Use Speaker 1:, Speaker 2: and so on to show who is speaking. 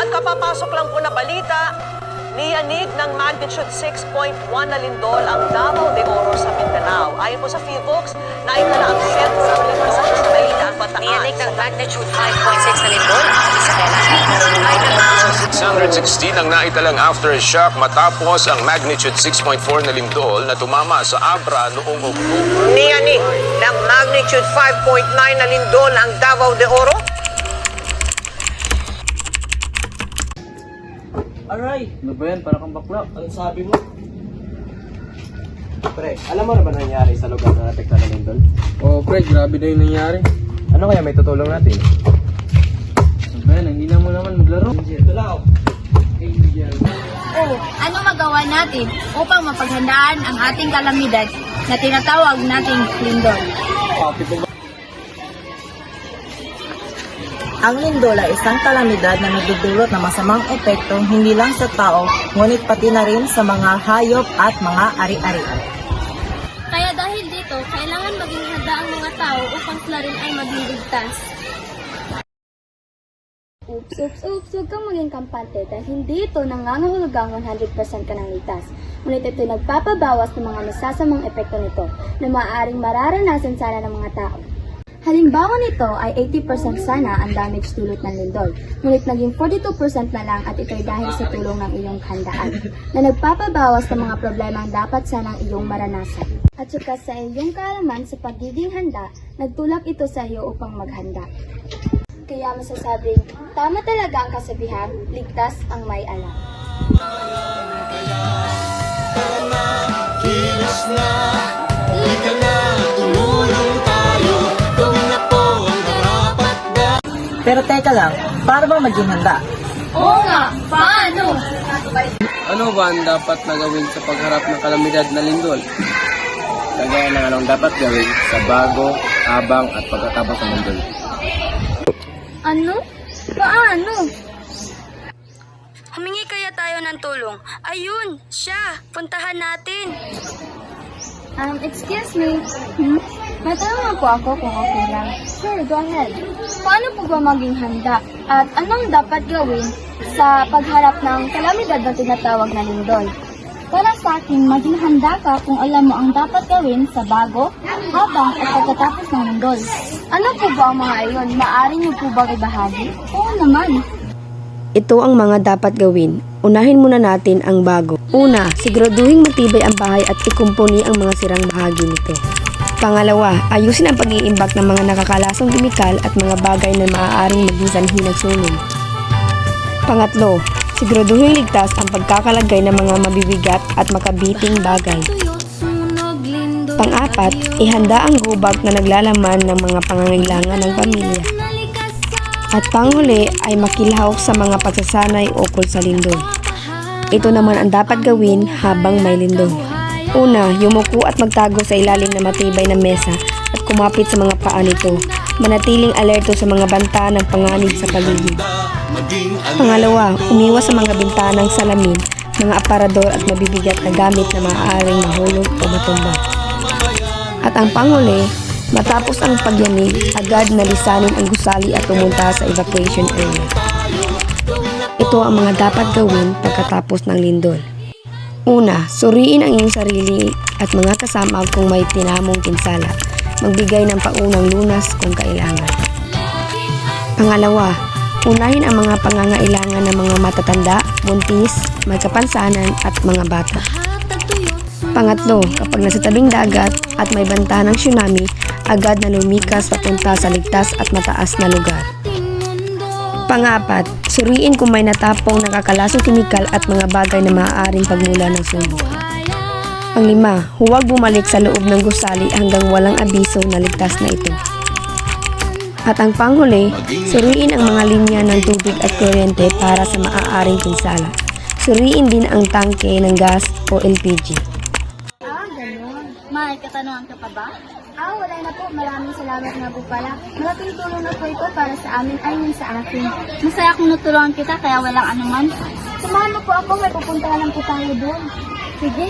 Speaker 1: At kapapasok lang po na balita, niyanig ng magnitude 6.1 na lindol ang Davao de Oro sa Mindanao. Ayon po sa PHIVOLCS, naitala ang sentro ng limasan sa Maynila at Bataan.
Speaker 2: Niyanig ng magnitude 5.6 na lindol ang Isabela.
Speaker 3: 616 ang naitalang aftershock matapos ang magnitude 6.4 na lindol na tumama sa Abra noong October.
Speaker 1: Niyanig ng magnitude 5.9 na lindol ang Davao de Oro.
Speaker 4: Aray! Ano ba yan? Para kang bakla. Ano sabi mo? Pre, alam mo na ba nangyari sa lugar na natekta ng lindol?
Speaker 5: Oo, pre, grabe na yung nangyari.
Speaker 4: Ano kaya may tutulong natin?
Speaker 5: Sabihan, hindi na mo naman maglaro.
Speaker 4: Ito lang ako.
Speaker 6: O, ano magawa natin upang mapaghandaan ang ating kalamidad na tinatawag nating lindol?
Speaker 7: Ang lindol ay isang kalamidad na nagdudulot ng masamang epekto hindi lang sa tao, ngunit pati na rin sa mga hayop at mga ari-arian.
Speaker 6: Kaya dahil dito, kailangan maging handa ang mga tao upang sila rin ay maging ligtas. Oops, huwag kang maging kampante dahil hindi ito nangangahulugang 100% ka ng ligtas. Ngunit ito nagpapabawas ng mga masasamang epekto nito na maaaring mararanasan sana ng mga tao. Halimbawa nito ay 80% sana ang damage dulot ng lindol, ngunit naging 42% na lang at ito'y dahil sa tulong ng iyong handaan, na nagpapabawas ng mga problemang dapat sanang iyong maranasan. At saka sa iyong kaalaman sa pagiging handa, nagtulak ito sa iyo upang maghanda. Kaya masasabing, tama talaga ang kasabihan, ligtas ang may alam.
Speaker 7: Pero teka lang, para ba maging handa?
Speaker 6: Oo nga, paano?
Speaker 5: Ano ba ang dapat na gawin sa pagharap ng kalamidad na lindol?
Speaker 4: Kagaya ng anong dapat gawin sa bago, habang at pagkatapos ng lindol.
Speaker 6: Ano? Paano? Humingi kaya tayo ng tulong. Ayun, siya! Puntahan natin! Excuse me. May tanong po ako kung okay lang. Sure, go ahead. Paano po ba maging handa? At anong dapat gawin sa pagharap ng kalamidad na tinatawag na lindol? Para sa akin, maging handa ka kung alam mo ang dapat gawin sa bago, habang at pagkatapos ng lindol. Ano po ba ang mga iyon? Maaari niyo po bang ibahagi? Oo naman.
Speaker 8: Ito ang mga dapat gawin. Unahin muna natin ang bago. Una, siguraduhin matibay ang bahay at ikumpuni ang mga sirang bahagi nito. Pangalawa, ayusin ang pag-iimbak ng mga nakakalasang kimikal at mga bagay na maaaring maging sanhi ng sunog. Pangatlo, siguraduhin ligtas ang pagkakalagay ng mga mabibigat at makabiting bagay. Pang-apat, ihanda ang gubag na naglalaman ng mga pangangailangan ng pamilya. At panghuli ay makilahok sa mga pagsasanay ukol sa lindol. Ito naman ang dapat gawin habang may lindol. Una, yumuko at magtago sa ilalim na matibay na mesa at kumapit sa mga paa nito. Manatiling alerto sa mga banta ng panganib sa paligid. Pangalawa, umiwas sa mga bintanang salamin, mga aparador at mabibigat na gamit na maaaring mahulog o matumba. At ang panghuli, matapos ang pagyanig, agad na lisanin ang gusali at pumunta sa evacuation area. Ito ang mga dapat gawin pagkatapos ng lindol. Una, suriin ang iyong sarili at mga kasama kung may tinamong pinsala. Magbigay ng paunang lunas kung kailangan. Pangalawa, unahin ang mga pangangailangan ng mga matatanda, buntis, may kapansanan at mga bata. Pangatlo, kapag nasa tabing dagat at may banta ng tsunami, agad na lumikas papunta sa ligtas at mataas na lugar. Pangapat, suriin kung may natapong nakakalasong kimikal at mga bagay na maaaring pagmula ng sunog. Panglima, huwag bumalik sa loob ng gusali hanggang walang abiso na ligtas na ito. At ang panghuli, suriin ang mga linya ng tubig at kuryente para sa maaaring pinsala. Suriin din ang tangke ng gas o LPG.
Speaker 6: Ganun. May katanungan ka pa ba? Wala na po. Maraming salamat na po pala. Malaking tulong na po ito para sa amin ay yun sa akin. Masaya kung natulungan kita kaya walang anuman. Samahan mo po ako. May pupunta lang po tayo doon. Sige.